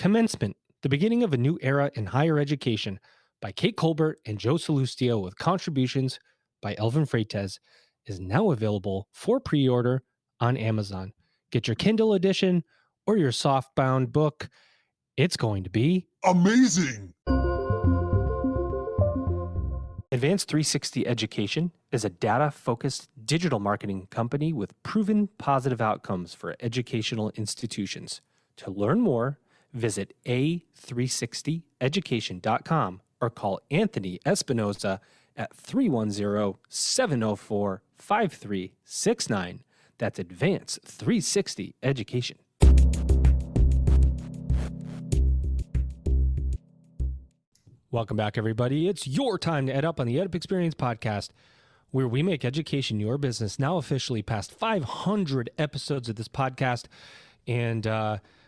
Commencement, the beginning of a new era in higher education by Kate Colbert and Joe Salustio with contributions by Elvin Freites is now available for pre-order on Amazon. Get your Kindle edition or your softbound book. It's going to be amazing. Advanced 360 Education is a data-focused digital marketing company with proven positive outcomes for educational institutions. To learn more, visit a360education.com or call Anthony Espinoza at 310-704-5369. That's Advanced 360 Education. Welcome back, everybody. It's your time to EdUp on the EdUp Experience podcast, where we make education your business. Now officially past 500 episodes of this podcast, and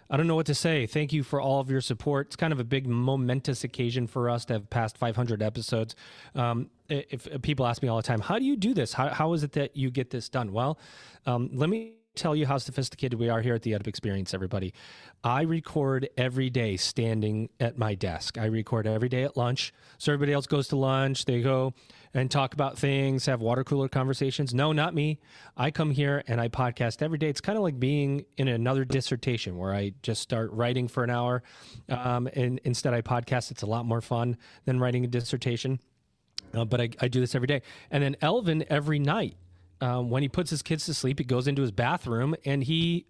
I don't know what to say. Thank you for all of your support. It's kind of a big momentous occasion for us to have passed 500 episodes. If people ask me all the time, how do you do this? How is it that you get this done? Well, let me tell you how sophisticated we are here at the EdUp Experience, everybody. I record every day standing at my desk. I record every day at lunch. So everybody else goes to lunch. They go and talk about things, have water cooler conversations. No, not me. I come here and I podcast every day. It's kind of like being in another dissertation where I just start writing for an hour. And instead I podcast. It's a lot more fun than writing a dissertation. But I do this every day. And then Elvin, every night, when he puts his kids to sleep, he goes into his bathroom and he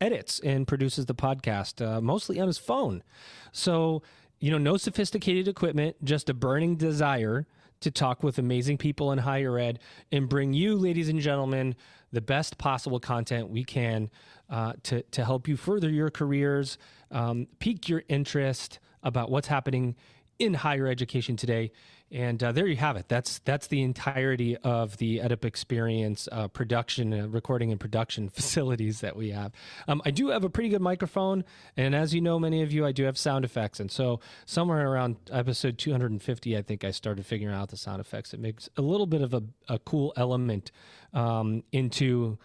edits and produces the podcast, mostly on his phone. So, no sophisticated equipment, just a burning desire to talk with amazing people in higher ed and bring you, ladies and gentlemen, the best possible content we can to help you further your careers, pique your interest about what's happening in higher education today. And there you have it. That's the entirety of the EdUp Experience production, recording and production facilities that we have. I do have a pretty good microphone, and as you know, many of you, I do have sound effects. And so somewhere around episode 250, I think I started figuring out the sound effects. It makes a little bit of a cool element into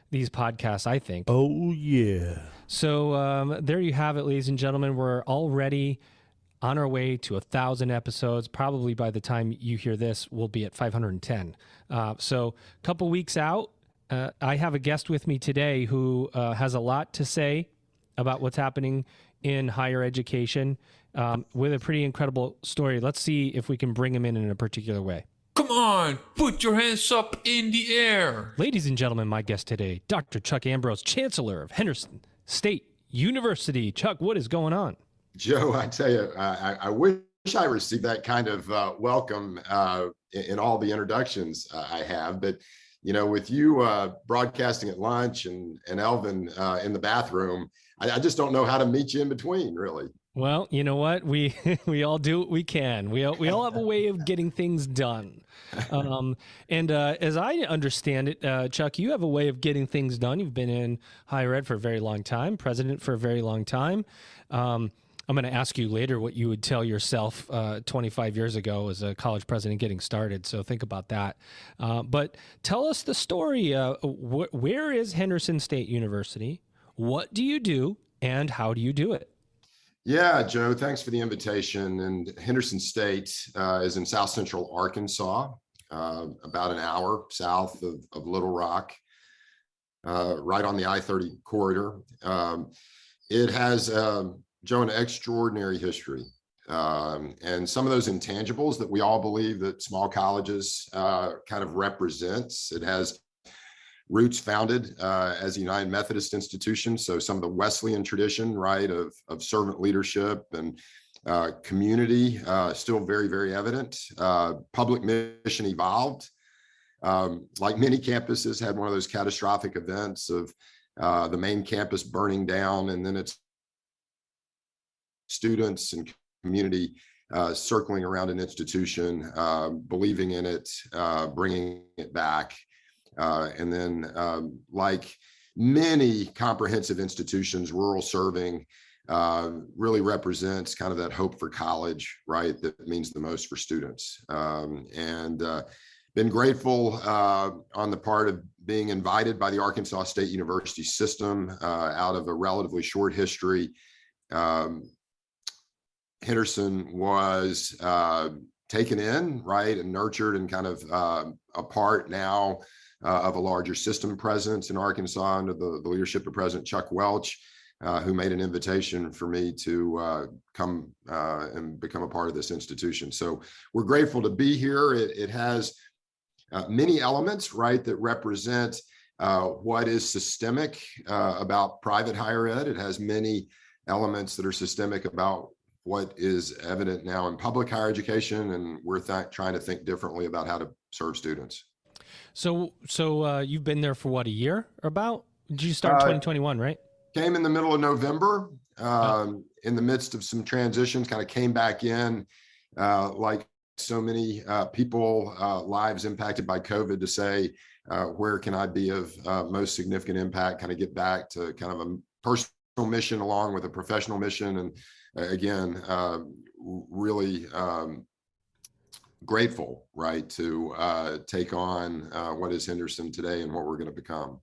these podcasts, I think. Oh, yeah. So there you have it, ladies and gentlemen. We're already on our way to 1,000 episodes. Probably by the time you hear this, we'll be at 510. So a couple weeks out, I have a guest with me today who has a lot to say about what's happening in higher education with a pretty incredible story. Let's see if we can bring him in a particular way. Come on, put your hands up in the air. Ladies and gentlemen, my guest today, Dr. Chuck Ambrose, Chancellor of Henderson State University. Chuck, what is going on? Joe, I tell you, I wish I received that kind of welcome in all the introductions I have. But, with you broadcasting at lunch and Elvin in the bathroom, I just don't know how to meet you in between, really. Well, you know what? We all do what we can. We all have a way of getting things done. And as I understand it, Chuck, you have a way of getting things done. You've been in higher ed for a very long time, president for a very long time. I'm going to ask you later what you would tell yourself 25 years ago as a college president getting started. So think about that. But tell us the story. Where is Henderson State University? What do you do and how do you do it? Yeah, Joe, thanks for the invitation. And Henderson State is in South Central Arkansas, about an hour south of Little Rock, right on the I-30 corridor. It has Joe, an extraordinary history. And some of those intangibles that we all believe that small colleges kind of represents. It has roots founded as a United Methodist institution. So some of the Wesleyan tradition, right, of servant leadership and community still very, very evident. Public mission evolved. Like many campuses, had one of those catastrophic events of the main campus burning down, and then it's students and community circling around an institution, believing in it, bringing it back. And then like many comprehensive institutions, rural serving really represents kind of that hope for college, right? That means the most for students. And been grateful on the part of being invited by the Arkansas State University system out of a relatively short history Henderson was taken in, right, and nurtured and kind of a part now of a larger system presence in Arkansas under the leadership of President Chuck Welch, who made an invitation for me to come and become a part of this institution. So we're grateful to be here. It has many elements, right, that represent what is systemic about private higher ed. It has many elements that are systemic about what is evident now in public higher education, and we're trying to think differently about how to serve students. So you've been there for what, a year or about? Did you start in 2021, right? Came in the middle of November, in the midst of some transitions, kind of came back in like so many people, lives impacted by COVID, to say, where can I be of most significant impact, kind of get back to kind of a personal mission along with a professional mission. And again, really grateful, right, to take on what is Henderson today and what we're going to become.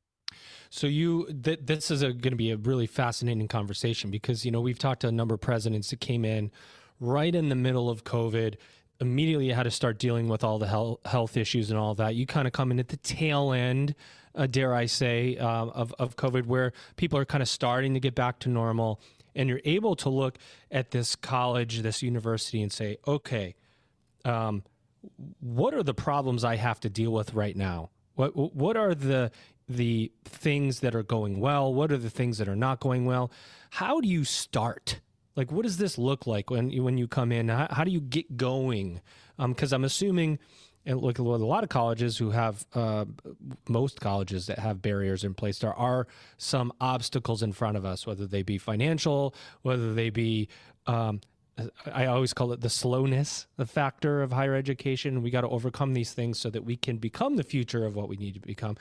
So this is going to be a really fascinating conversation because, we've talked to a number of presidents that came in right in the middle of COVID, immediately had to start dealing with all the health issues and all that. You kind of come in at the tail end, dare I say, of COVID, where people are kind of starting to get back to normal. And you're able to look at this college, this university, and say, okay, what are the problems I have to deal with right now? What are the things that are going well? What are the things that are not going well? How do you start? Like, what does this look like when you come in? How do you get going? Because I'm assuming, and look, a lot of colleges who have, most colleges that have barriers in place, there are some obstacles in front of us, whether they be financial, whether they be, I always call it the slowness, the factor of higher education. We got to overcome these things so that we can become the future of what we need to become.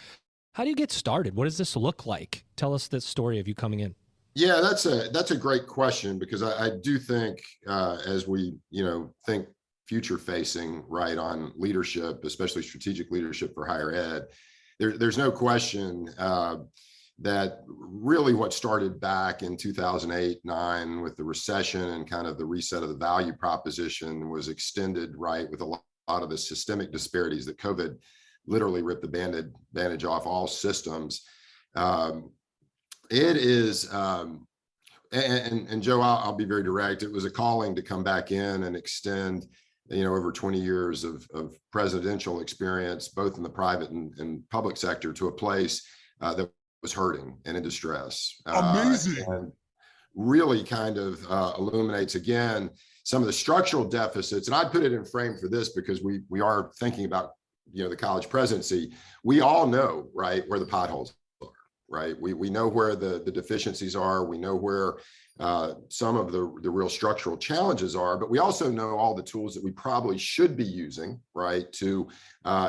How do you get started? What does this look like? Tell us the story of you coming in. Yeah, that's a great question, because I do think as we think future facing, right, on leadership, especially strategic leadership for higher ed, there's no question that really what started back in 2008-9 with the recession and kind of the reset of the value proposition was extended, right, with a lot of the systemic disparities that COVID literally ripped the bandage off all systems. It is, and Joe, I'll be very direct. It was a calling to come back in and extend, over 20 years of presidential experience, both in the private and public sector, to a place that was hurting and in distress. Amazing. And really kind of illuminates again some of the structural deficits. And I'd put it in frame for this because we are thinking about, the college presidency. We all know, right, where the potholes are, right? We know where the deficiencies are. We know where some of the real structural challenges are, but we also know all the tools that we probably should be using, right, to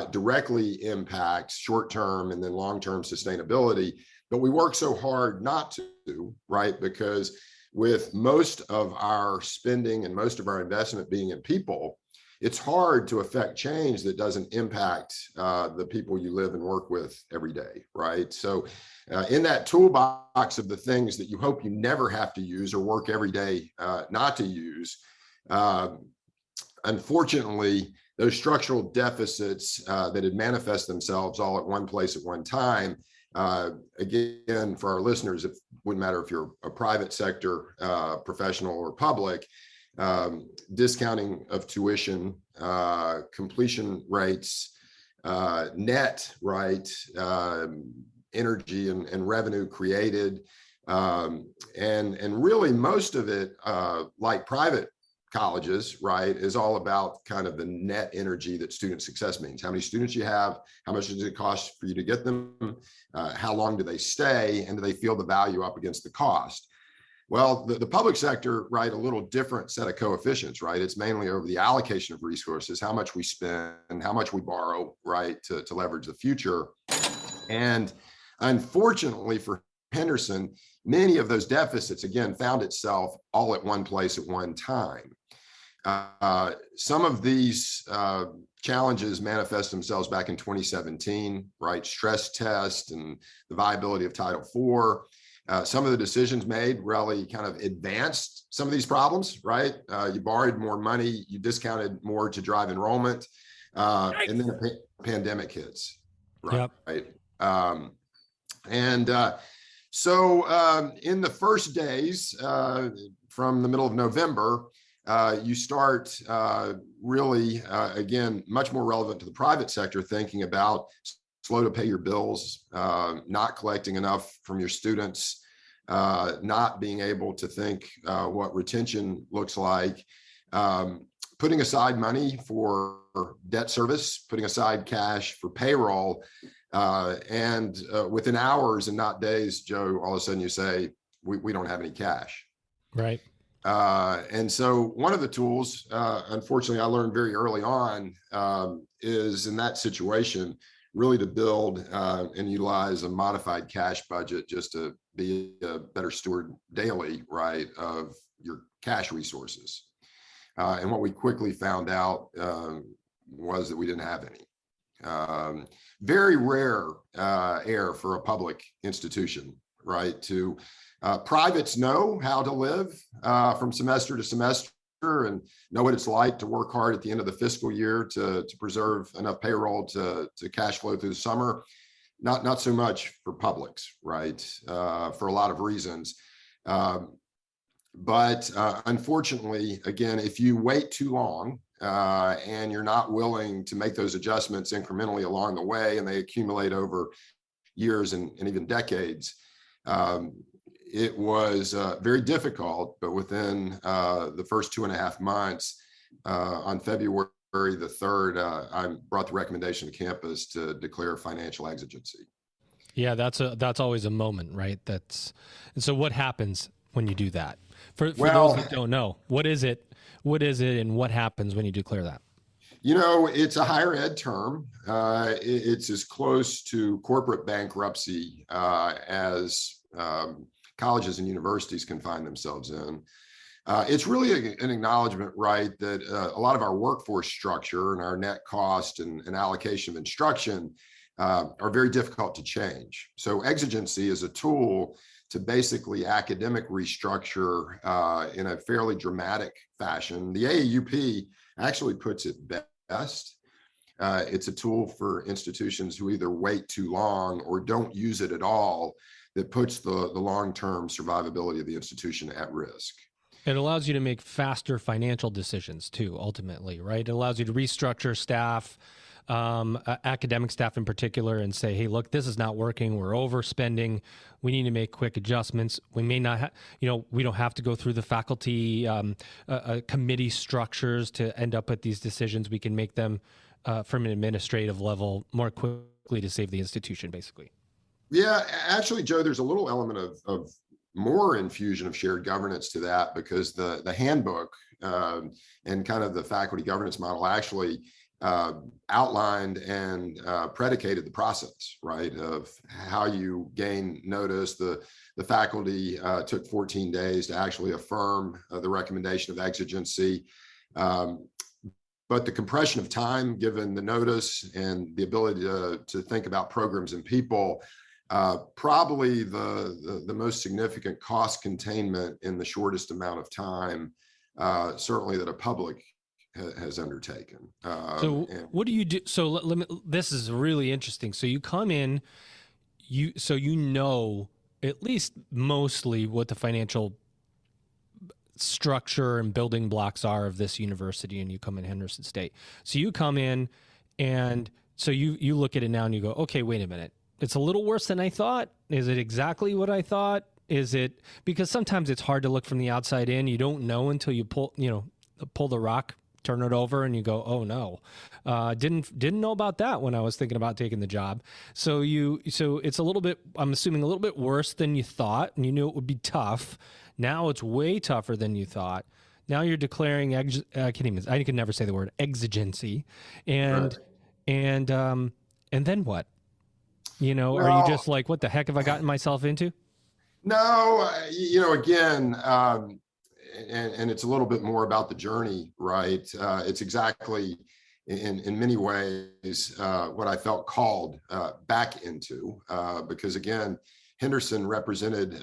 directly impact short-term and then long-term sustainability. But we work so hard not to, right? Because with most of our spending and most of our investment being in people, it's hard to affect change that doesn't impact the people you live and work with every day, right? So in that toolbox of the things that you hope you never have to use or work every day not to use, unfortunately, those structural deficits that had manifest themselves all at one place at one time, again, for our listeners, it wouldn't matter if you're a private sector professional or public, discounting of tuition, completion rates, net, right, energy and revenue created, and really most of it, like private colleges, right, is all about kind of the net energy that student success means. How many students you have, how much does it cost for you to get them, how long do they stay, and do they feel the value up against the cost? Well, the public sector, right, a little different set of coefficients, right? It's mainly over the allocation of resources, how much we spend, how much we borrow, right, to leverage the future. And unfortunately for Henderson, many of those deficits, again, found itself all at one place at one time. Some of these challenges manifest themselves back in 2017, right? Stress test and the viability of Title IV. Some of the decisions made really kind of advanced some of these problems, right? You borrowed more money, you discounted more to drive enrollment, and then a pandemic hits, right? Yep. So in the first days from the middle of November, you start really, again, much more relevant to the private sector, thinking about slow to pay your bills, not collecting enough from your students, not being able to think what retention looks like, putting aside money for debt service, putting aside cash for payroll, and within hours and not days, Joe, all of a sudden you say, we don't have any cash. Right. And so one of the tools, unfortunately, I learned very early on, is in that situation, really to build and utilize a modified cash budget just to be a better steward daily, right, of your cash resources. And what we quickly found out was that we didn't have any. Very rare air for a public institution, right? To privates know how to live from semester to semester and know what it's like to work hard at the end of the fiscal year to preserve enough payroll to cash flow through the summer. Not so much for publics, right? For a lot of reasons. But unfortunately, again, if you wait too long and you're not willing to make those adjustments incrementally along the way, and they accumulate over years and even decades, it was very difficult. But within the first 2.5 months, on February the 3rd, I brought the recommendation to campus to declare financial exigency. Yeah, that's always a moment, right? And so what happens when you do that? For those that don't know, what is it, and what happens when you declare that? It's a higher ed term. It's as close to corporate bankruptcy as colleges and universities can find themselves in. It's really an acknowledgement, right, that a lot of our workforce structure and our net cost and allocation of instruction are very difficult to change. So exigency is a tool to basically academic restructure in a fairly dramatic fashion. The AAUP actually puts it best. It's a tool for institutions who either wait too long or don't use it at all that puts the long-term survivability of the institution at risk. It allows you to make faster financial decisions too, ultimately, right? It allows you to restructure staff, academic staff in particular, and say, hey, look, this is not working. We're overspending. We need to make quick adjustments. We may not, we don't have to go through the faculty committee structures to end up at these decisions. We can make them from an administrative level more quickly to save the institution, basically. Yeah, actually, Joe, there's a little element of more infusion of shared governance to that, because the handbook and kind of the faculty governance model actually outlined and predicated the process, right, of how you gain notice. The faculty took 14 days to actually affirm the recommendation of exigency. But the compression of time, given the notice and the ability to think about programs and people, probably the most significant cost containment in the shortest amount of time, certainly that a public has undertaken. So what do you do? So this is really interesting. So you come in, at least mostly what the financial structure and building blocks are of this university, and you come in Henderson State. So you come in, and so you look at it now and you go, okay, wait a minute. It's a little worse than I thought. Is it exactly what I thought? Is it, because sometimes it's hard to look from the outside in. You don't know until you pull the rock, turn it over, and you go, oh no, didn't know about that when I was thinking about taking the job. So it's a little bit, I'm assuming a little bit worse than you thought, and you knew it would be tough. Now it's way tougher than you thought. Now you're declaring I can never say the word exigency, and then what? Are you just like, what the heck have I gotten myself into? No, again, and it's a little bit more about the journey, right? It's exactly in many ways what I felt called back into, because again, Henderson represented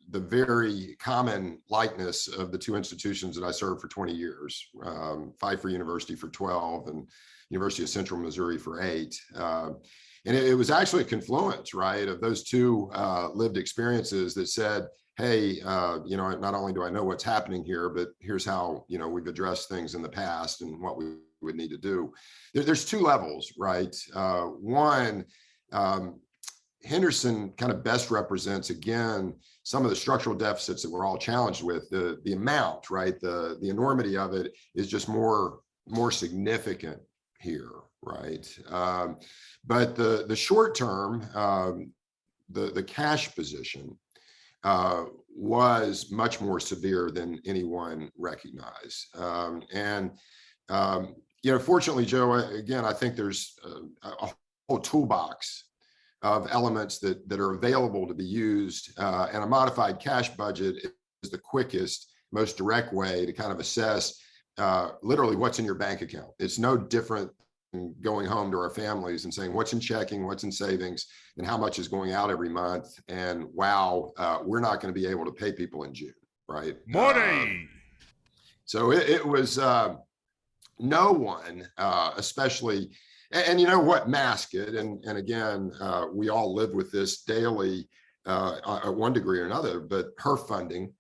the very common likeness of the two institutions that I served for 20 years, Pfeiffer University for 12 and University of Central Missouri for 8. And it was actually a confluence, right, of those two lived experiences that said, hey, not only do I know what's happening here, but here's how, we've addressed things in the past and what we would need to do. There's two levels, right? One, Henderson kind of best represents, again, some of the structural deficits that we're all challenged with. The amount, right? The enormity of it is just more significant here, right? But the short term, the cash position was much more severe than anyone recognized. Fortunately, Joe, again, I think there's a whole toolbox of elements that are available to be used, and a modified cash budget is the quickest, most direct way to kind of assess literally what's in your bank account. It's no different than going home to our families and saying what's in checking, what's in savings, and how much is going out every month. And wow, we're not going to be able to pay people in June, right? Money. So it was no one, especially. And you know what, mask it. And again, we all live with this daily at one degree or another, but HERF funding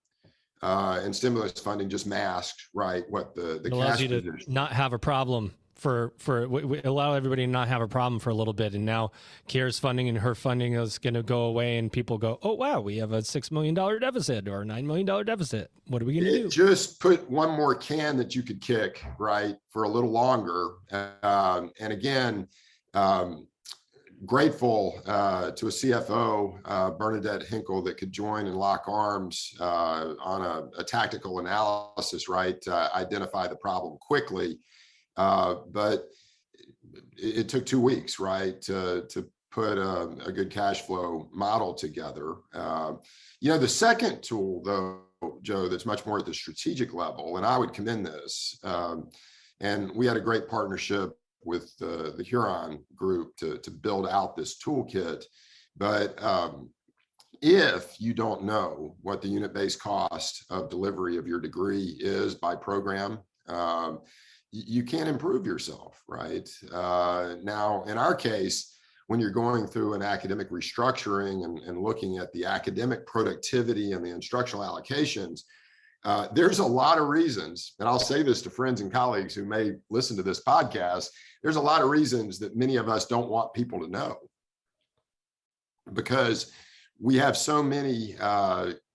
and stimulus funding just masked, right, what the allows cash you to position. not have a problem we allow everybody to not have a problem for a little bit. And now CARES funding and HERF funding is going to go away, and people go, oh, wow, we have a $6 million deficit or a $9 million deficit. What are we going to do? Just put one more can that you could kick, right, for a little longer. And again, grateful to a CFO, Bernadette Hinkle, that could join and lock arms on a tactical analysis, right, to identify the problem quickly. But it took 2 weeks, right, to put a good cash flow model together. The second tool, though, Joe, that's much more at the strategic level, and I would commend this, and we had a great partnership with the Huron group to build out this toolkit. But if you don't know what the unit-based cost of delivery of your degree is by program, you can't improve yourself, right? Now, in our case, when you're going through an academic restructuring and looking at the academic productivity and the instructional allocations, there's a lot of reasons, and I'll say this to friends and colleagues who may listen to this podcast, there's a lot of reasons that many of us don't want people to know, because we have so many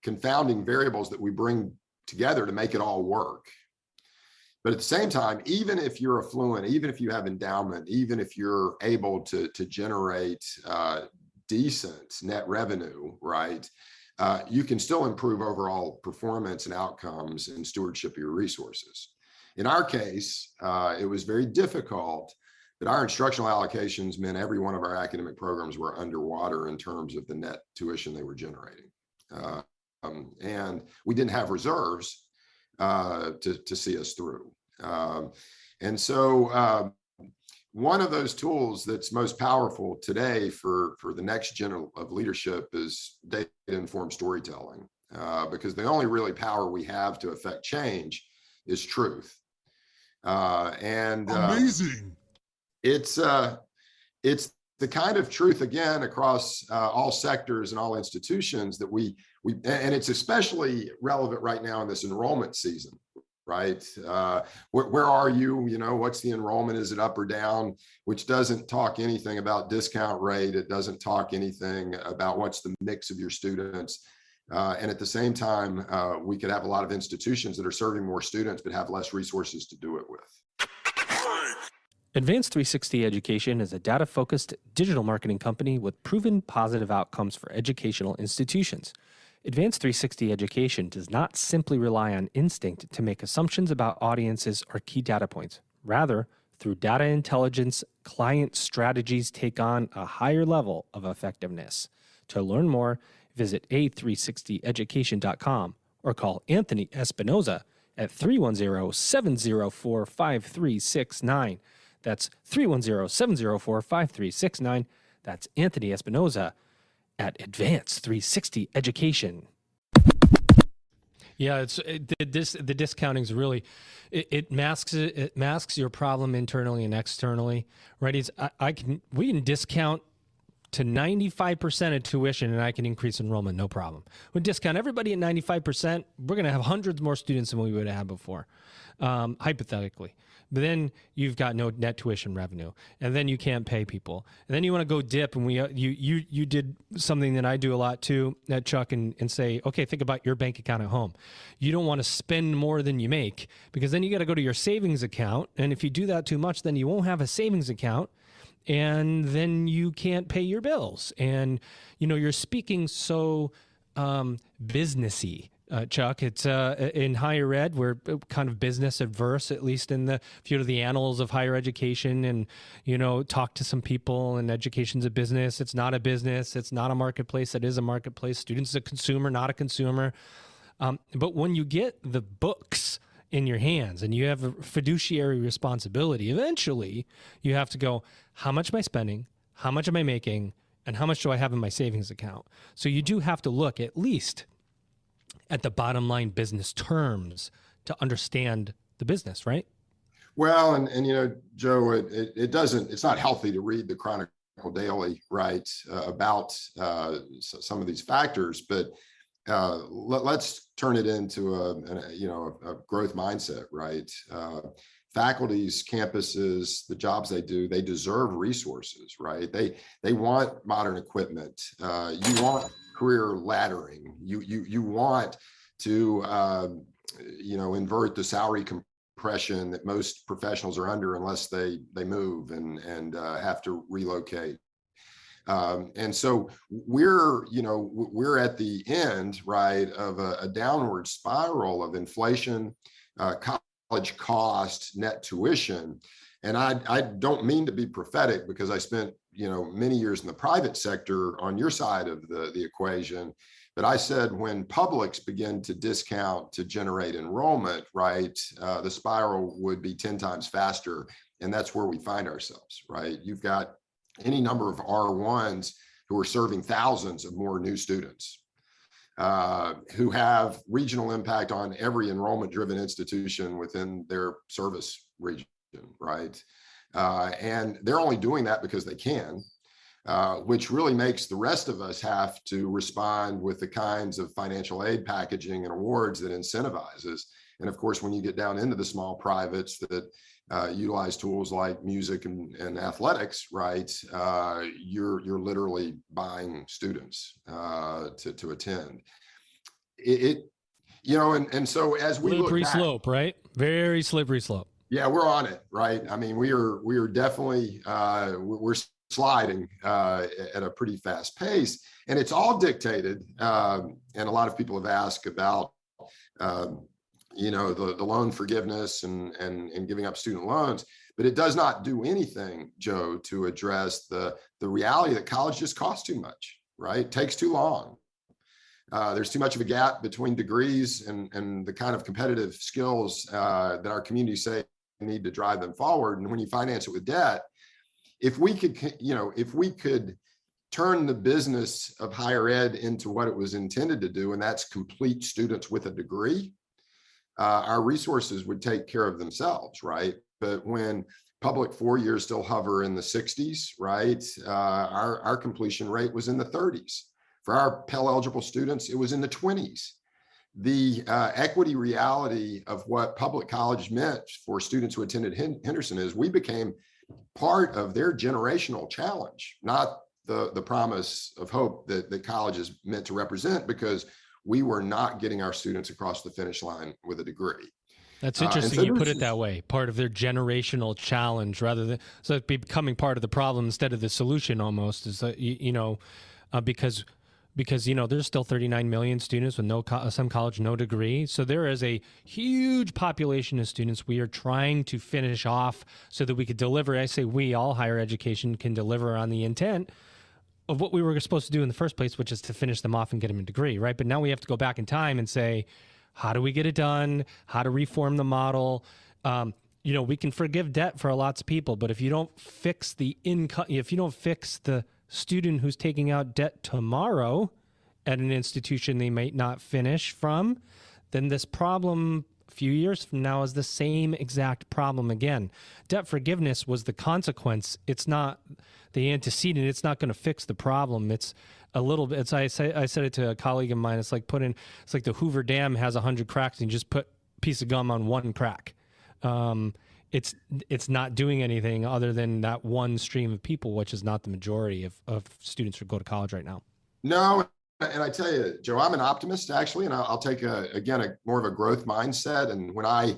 confounding variables that we bring together to make it all work. But at the same time, even if you're affluent, even if you have endowment, even if you're able to generate decent net revenue, right, you can still improve overall performance and outcomes and stewardship of your resources. In our case, it was very difficult, but our instructional allocations meant every one of our academic programs were underwater in terms of the net tuition they were generating. And we didn't have reserves to see us through. And so one of those tools that's most powerful today for the next gen of leadership is data-informed storytelling, because the only really power we have to affect change is truth. Amazing. It's the kind of truth, again, across all sectors and all institutions that we and it's especially relevant right now in this enrollment season, right? Where are you? What's the enrollment? Is it up or down? Which doesn't talk anything about discount rate. It doesn't talk anything about what's the mix of your students. And at the same time, we could have a lot of institutions that are serving more students but have less resources to do it with. Advanced 360 Education is a data-focused digital marketing company with proven positive outcomes for educational institutions. Advanced 360 Education does not simply rely on instinct to make assumptions about audiences or key data points. Rather, through data intelligence, client strategies take on a higher level of effectiveness. To learn more, visit a360education.com or call Anthony Espinoza at 310-704-5369. That's 310-704-5369. That's Anthony Espinoza at Advanced 360 Education. Yeah, the discounting is really it masks your problem internally and externally, right? We can discount to 95% of tuition and I can increase enrollment, no problem. We discount everybody at 95%, we're going to have hundreds more students than we would have had before, hypothetically. But then you've got no net tuition revenue, and then you can't pay people, and then you want to go dip. And you did something that I do a lot too, Chuck, and say, okay, think about your bank account at home. You don't want to spend more than you make, because then you got to go to your savings account, and if you do that too much, then you won't have a savings account, and then you can't pay your bills. And you're speaking so businessy. Chuck, it's in higher ed, we're kind of business adverse, at least in the the annals of higher education, and talk to some people, and education's a business. It's not a business. It's not a marketplace. It is a marketplace. Students a consumer, not a consumer. But when you get the books in your hands and you have a fiduciary responsibility, eventually you have to go, how much am I spending? How much am I making? And how much do I have in my savings account? So you do have to look at least at the bottom line business terms to understand the business, right? Well, and Joe, it's not healthy to read the Chronicle Daily, right, about some of these factors, but let's turn it into a growth mindset, right? Faculties, campuses, the jobs they do, they deserve resources, right? They want modern equipment. You want career laddering. You want to invert the salary compression that most professionals are under unless they move and have to relocate. And so we're at the end, right, of a downward spiral of inflation, college cost, net tuition. And I don't mean to be prophetic, because I spent many years in the private sector on your side of the equation. But I said, when publics begin to discount to generate enrollment, right, the spiral would be 10 times faster. And that's where we find ourselves, right? You've got any number of R1s who are serving thousands of more new students, who have regional impact on every enrollment-driven institution within their service region, right? And they're only doing that because they can, which really makes the rest of us have to respond with the kinds of financial aid packaging and awards that incentivizes. And of course, when you get down into the small privates that utilize tools like music and athletics, right, you're literally buying students to attend. And so as we slippery look back, slope, right? Very slippery slope. Yeah, we're on it, right? I mean, we are definitely we're sliding at a pretty fast pace, and it's all dictated. And a lot of people have asked about the loan forgiveness and giving up student loans, but it does not do anything, Joe, to address the reality that college just costs too much, right? It takes too long. There's too much of a gap between degrees and the kind of competitive skills that our communities say need to drive them forward. And when you finance it with debt, if we could turn the business of higher ed into what it was intended to do, and that's complete students with a degree, our resources would take care of themselves, right? But when public 4 years still hover in the 60s, right, our completion rate was in the 30s. For our Pell eligible students, it was in the 20s. The equity reality of what public college meant for students who attended Henderson is we became part of their generational challenge, not the promise of hope that college is meant to represent, because we were not getting our students across the finish line with a degree. That's interesting. You put it that way, part of their generational challenge, rather than so becoming part of the problem instead of the solution. Almost is that because there's still 39 million students with some college, no degree. So there is a huge population of students we are trying to finish off so that we could deliver. I say we, all higher education, can deliver on the intent of what we were supposed to do in the first place, which is to finish them off and get them a degree, right? But now we have to go back in time and say, how do we get it done? How to reform the model? We can forgive debt for lots of people, but if you don't fix the income, if you don't fix the student who's taking out debt tomorrow at an institution they might not finish from, then this problem a few years from now is the same exact problem again. Debt forgiveness was the consequence. It's not the antecedent. It's not going to fix the problem. It's a little bit. I said it to a colleague of mine. It's like the Hoover Dam has 100 cracks and you just put a piece of gum on one crack. It's not doing anything other than that one stream of people, which is not the majority of students who go to college right now. No, and I tell you, Joe, I'm an optimist actually, and I'll take more of a growth mindset. And when I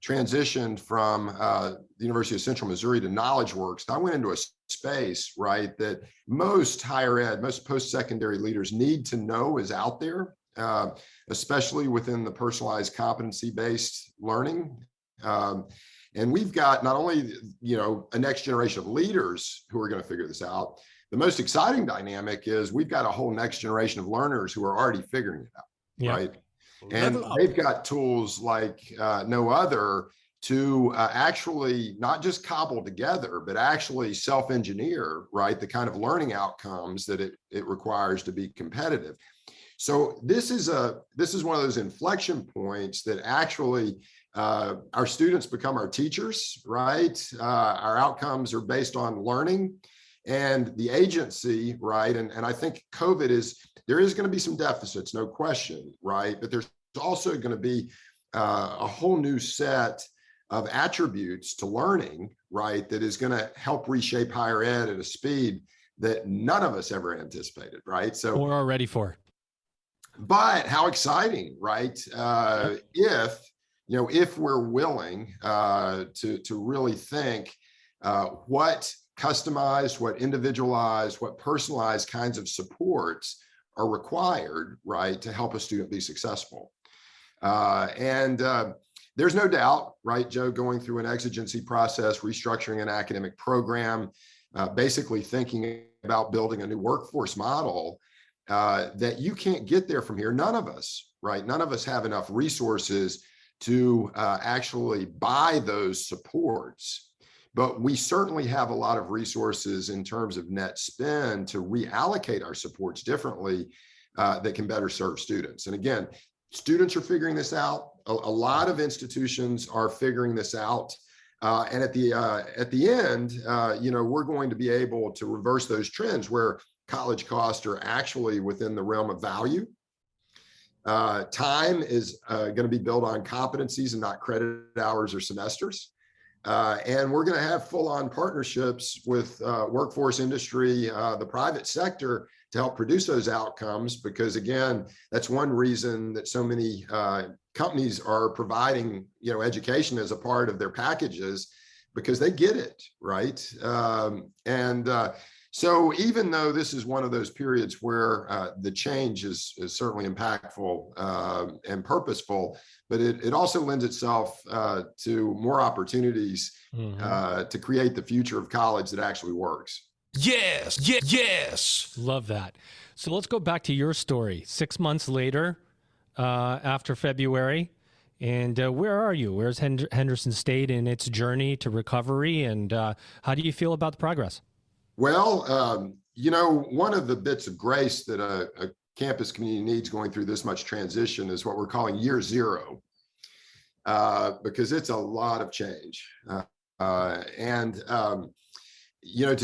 transitioned from the University of Central Missouri to KnowledgeWorks, I went into a space, right, that most higher ed, most post-secondary leaders need to know is out there, especially within the personalized competency-based learning. And we've got not only, a next generation of leaders who are going to figure this out. The most exciting dynamic is we've got a whole next generation of learners who are already figuring it out, right? And they've got tools like no other to actually not just cobble together, but actually self-engineer, right, the kind of learning outcomes that it requires to be competitive. So this is one of those inflection points that actually our students become our teachers, right? Our outcomes are based on learning and the agency, right? And I think there is going to be some deficits, no question, right? But there's also going to be a whole new set of attributes to learning, right? That is going to help reshape higher ed at a speed that none of us ever anticipated, right? So we're all ready for. But how exciting, right? If we're willing to really think what customized, what individualized, what personalized kinds of supports are required, right, to help a student be successful. And there's no doubt, right, Joe, going through an exigency process, restructuring an academic program, basically thinking about building a new workforce model, that you can't get there from here. None of us, right? None of us have enough resources to actually buy those supports. But we certainly have a lot of resources in terms of net spend to reallocate our supports differently that can better serve students. And again, students are figuring this out. A lot of institutions are figuring this out. And at the end, we're going to be able to reverse those trends where college costs are actually within the realm of value. Time is going to be built on competencies and not credit hours or semesters. And we're going to have full-on partnerships with workforce industry, the private sector, to help produce those outcomes, because again, that's one reason that so many companies are providing, education as a part of their packages, because they get it, right? So even though this is one of those periods where the change is certainly impactful and purposeful, but it also lends itself to more opportunities to create the future of college that actually works. Yes. Love that. So let's go back to your story. 6 months later, after February, and where are you? Where's Henderson State in its journey to recovery, and how do you feel about the progress? Well, one of the bits of grace that a campus community needs going through this much transition is what we're calling year zero, because it's a lot of change. To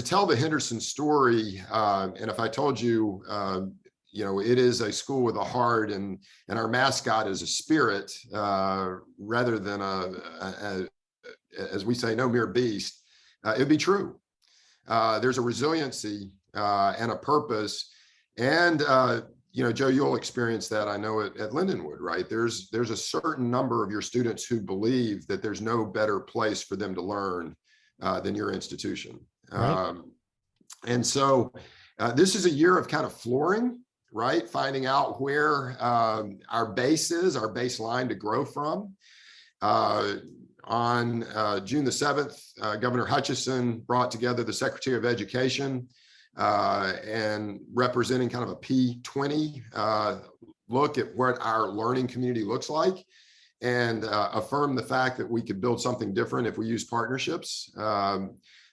tell the Henderson story, and if I told you, it is a school with a heart, and our mascot is a spirit, rather than as we say, no mere beast, it'd be true. There's a resiliency and a purpose, and Joe, you'll experience that, I know, at Lindenwood, right? There's a certain number of your students who believe that there's no better place for them to learn than your institution. Right. And so this is a year of kind of flooring, right? Finding out where our base is, our baseline to grow from. On June the 7th, Governor Hutchinson brought together the Secretary of Education and representing kind of a P20 look at what our learning community looks like, and affirmed the fact that we could build something different if we use partnerships.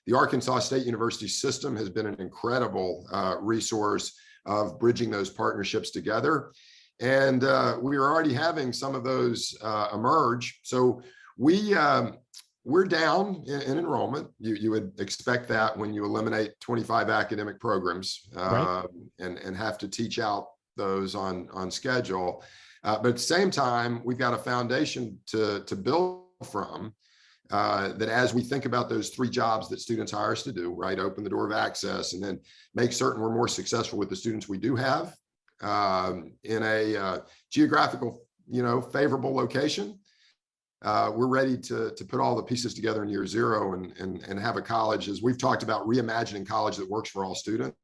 the Arkansas State University system has been an incredible resource of bridging those partnerships together. And we are already having some of those emerge. So we're down in enrollment. You would expect that when you eliminate 25 academic programs Right. and have to teach out those on schedule. But at the same time, we've got a foundation to build from that as we think about those three jobs that students hire us to do, right? Open the door of access and then make certain we're more successful with the students we do have in a geographical, favorable location. We're ready to put all the pieces together in year zero and have a college, as we've talked about, reimagining college that works for all students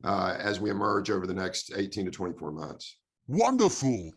as we emerge over the next 18 to 24 months. Wonderful.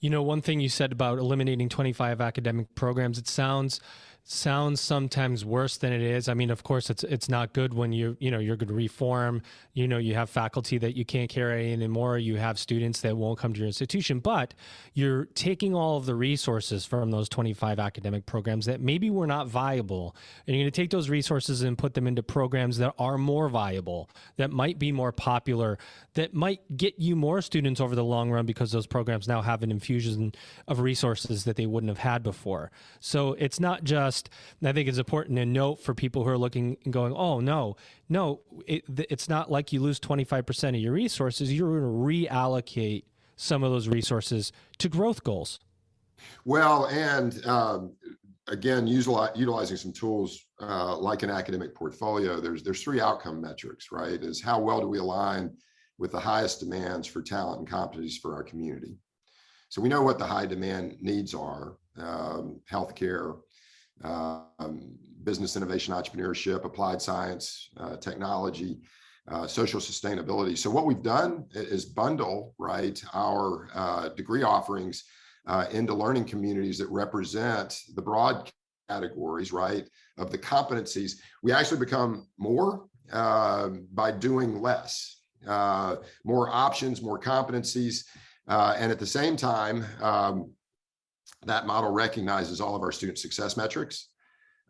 One thing you said about eliminating 25 academic programs, it sounds sometimes worse than it is. I mean, of course, it's not good when you're going to reform, you have faculty that you can't carry anymore. You have students that won't come to your institution, but you're taking all of the resources from those 25 academic programs that maybe were not viable. And you're going to take those resources and put them into programs that are more viable, that might be more popular, that might get you more students over the long run because those programs now have an infusion of resources that they wouldn't have had before. So it's not just, I think it's important to note for people who are looking and going, oh, no, it's not like you lose 25% of your resources. You're going to reallocate some of those resources to growth goals. Well, and again, utilizing some tools like an academic portfolio, there's three outcome metrics, right? Is how well do we align with the highest demands for talent and competencies for our community? So we know what the high demand needs are: healthcare, business innovation, entrepreneurship, applied science, technology, social sustainability. So what we've done is bundle, right, our degree offerings into learning communities that represent the broad categories, right, of the competencies. We actually become more by doing less, more options, more competencies. And at the same time, that model recognizes all of our student success metrics.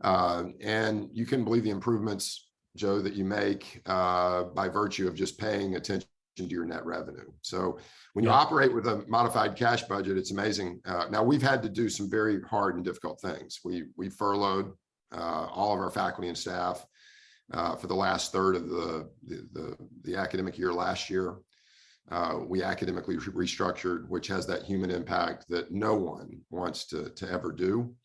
And you can believe the improvements, Joe, that you make by virtue of just paying attention to your net revenue. So when you operate with a modified cash budget, it's amazing. Now, we've had to do some very hard and difficult things. We furloughed all of our faculty and staff for the last third of the academic year last year. We academically restructured, which has that human impact that no one wants to ever do.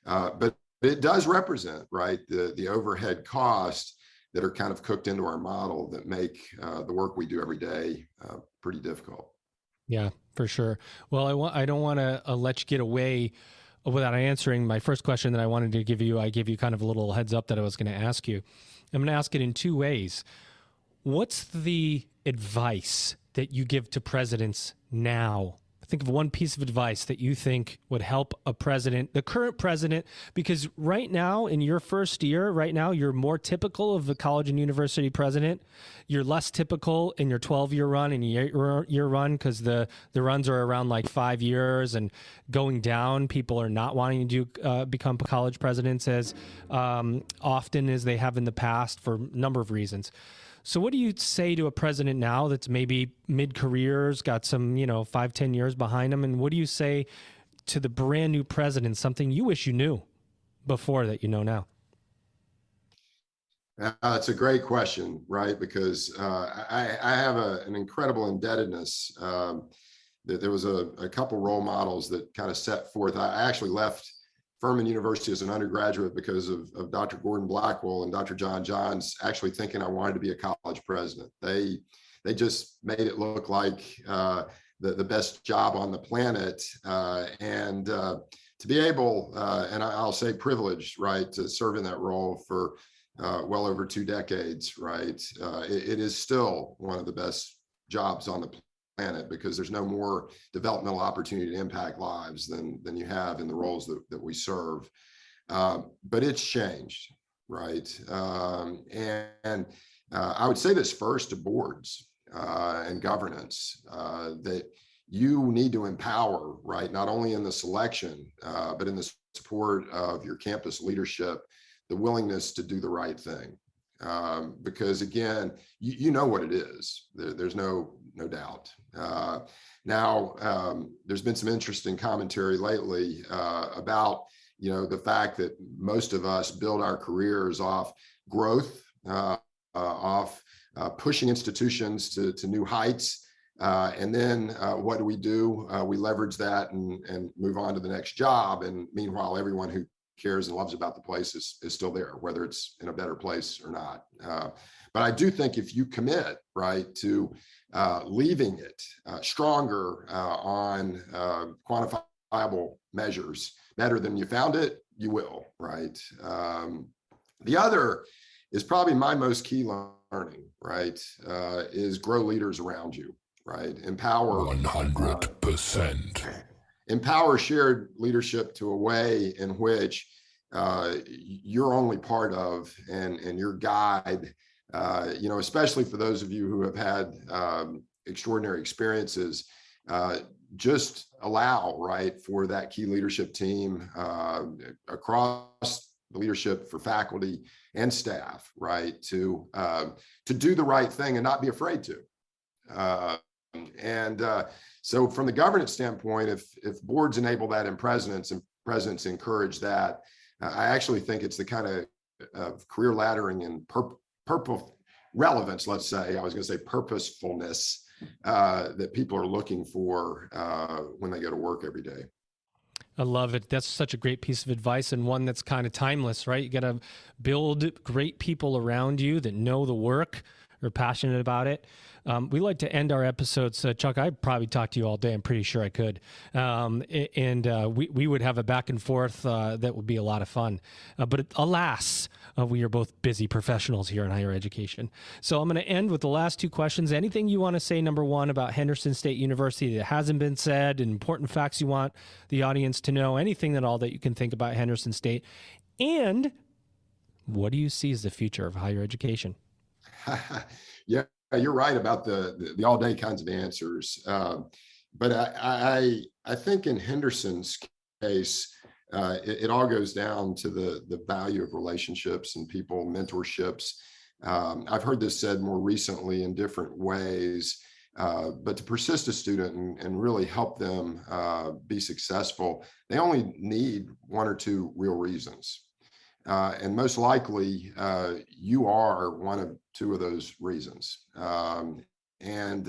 But it does represent, right, the overhead costs that are kind of cooked into our model that make the work we do every day pretty difficult. Yeah, for sure. Well, I don't want to let you get away without answering my first question that I wanted to give you. I gave you kind of a little heads up that I was going to ask you. I'm going to ask it in two ways. What's the advice that you give to presidents now? Think of one piece of advice that you think would help a president, the current president, because right now in your first year, right now, you're more typical of the college and university president. You're less typical in your 12-year run and your 8-year run because the runs are around like 5 years and going down. People are not wanting to become college presidents as often as they have in the past for a number of reasons. So what do you say to a president now that's maybe mid-careers, got some, 5-10 years behind him? And what do you say to the brand new president, something you wish you knew before that you know now? It's a great question, right? Because I have an incredible indebtedness. There was a couple role models that kind of set forth. I actually left Furman University as an undergraduate because of Dr. Gordon Blackwell and Dr. John Johns actually thinking I wanted to be a college president. They just made it look like the best job on the planet. And to be able, and I'll say privileged, right, to serve in that role for well over 2 decades, right? It is still one of the best jobs on the planet because there's no more developmental opportunity to impact lives than you have in the roles that we serve. But it's changed, right? And I would say this first to boards and governance, that you need to empower, right? Not only in the selection, but in the support of your campus leadership, the willingness to do the right thing. Because again, you know what it is. There's no doubt. Now, there's been some interesting commentary lately about the fact that most of us build our careers off growth, off pushing institutions to new heights. And then what do? We leverage that and move on to the next job. And meanwhile, everyone who cares and loves about the place is still there, whether it's in a better place or not. But I do think if you commit, right, to leaving it stronger on quantifiable measures, better than you found it, you will, right? The other is probably my most key learning, right, is grow leaders around you, right? Empower 100%. Empower shared leadership to a way in which you're only part of and your guide, especially for those of you who have had extraordinary experiences, just allow, right, for that key leadership team across the leadership for faculty and staff, right, to do the right thing and not be afraid to. So from the governance standpoint, if boards enable that and presidents encourage that, I actually think it's the kind of career laddering and purple relevance, let's say, I was going to say purposefulness, that people are looking for when they go to work every day. I love it. That's such a great piece of advice, and one that's kind of timeless, right? You got to build great people around you that know the work, are passionate about it. We like to end our episodes. Chuck, I'd probably talk to you all day. I'm pretty sure I could. We would have a back and forth that would be a lot of fun. But alas, we are both busy professionals here in higher education. So I'm going to end with the last two questions. Anything you want to say, number one, about Henderson State University that hasn't been said, and important facts you want the audience to know, anything at all that you can think about Henderson State? And what do you see as the future of higher education? Yeah, you're right about the all day kinds of answers. But I think in Henderson's case, it all goes down to the value of relationships and people, mentorships. I've heard this said more recently in different ways, but to persist a student and really help them be successful, they only need one or two real reasons. And most likely, you are one of two of those reasons. And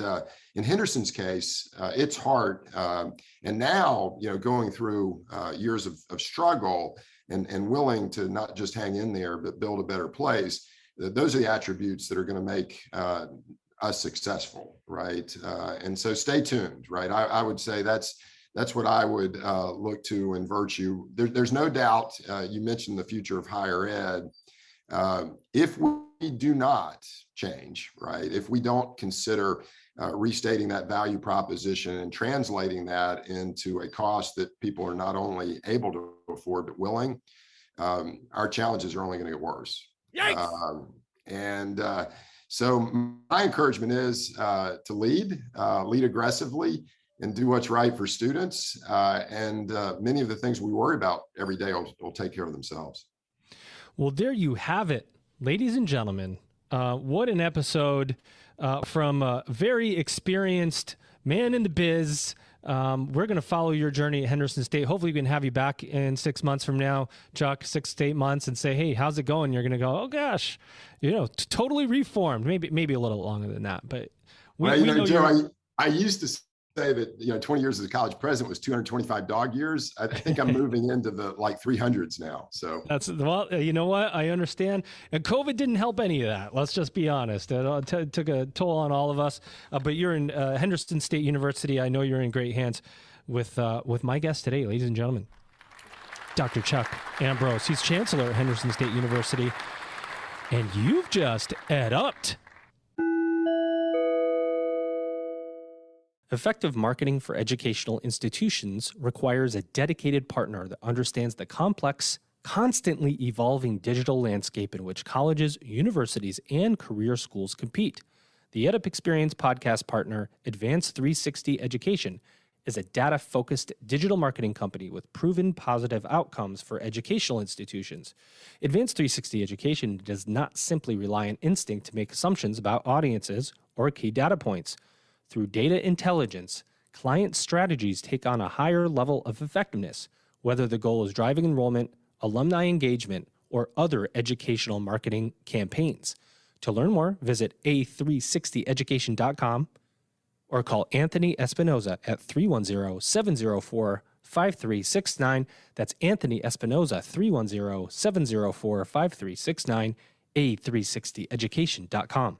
in Henderson's case, it's hard. And now, going through years of struggle and willing to not just hang in there, but build a better place, those are the attributes that are going to make us successful, right? And so stay tuned, right? I would say that's what I would look to in virtue. There's no doubt, you mentioned the future of higher ed. If we do not change, right, if we don't consider restating that value proposition and translating that into a cost that people are not only able to afford, but willing, our challenges are only going to get worse. So my encouragement is to lead aggressively, and do what's right for students. And many of the things we worry about every day will take care of themselves. Well, there you have it, ladies and gentlemen. What an episode from a very experienced man in the biz. We're going to follow your journey at Henderson State. Hopefully we can have you back in 6 months from now, Chuck, 6 to 8 months, and say, hey, how's it going? You're going to go, oh gosh, totally reformed. Maybe a little longer than that, but Joe, I used to say that 20 years as a college president was 225 dog years. I think I'm moving into the 300s now. So you know what? I understand. And COVID didn't help any of that. Let's just be honest. It took a toll on all of us. But you're in Henderson State University. I know you're in great hands with my guest today, ladies and gentlemen, Dr. Chuck Ambrose. He's Chancellor at Henderson State University, and you've just EdUp'd. Effective marketing for educational institutions requires a dedicated partner that understands the complex, constantly evolving digital landscape in which colleges, universities, and career schools compete. The EdUp Experience podcast partner, Advanced 360 Education, is a data-focused digital marketing company with proven positive outcomes for educational institutions. Advanced 360 Education does not simply rely on instinct to make assumptions about audiences or key data points. Through data intelligence, client strategies take on a higher level of effectiveness, whether the goal is driving enrollment, alumni engagement, or other educational marketing campaigns. To learn more, visit a360education.com or call Anthony Espinoza at 310-704-5369. That's Anthony Espinoza, 310-704-5369, a360education.com.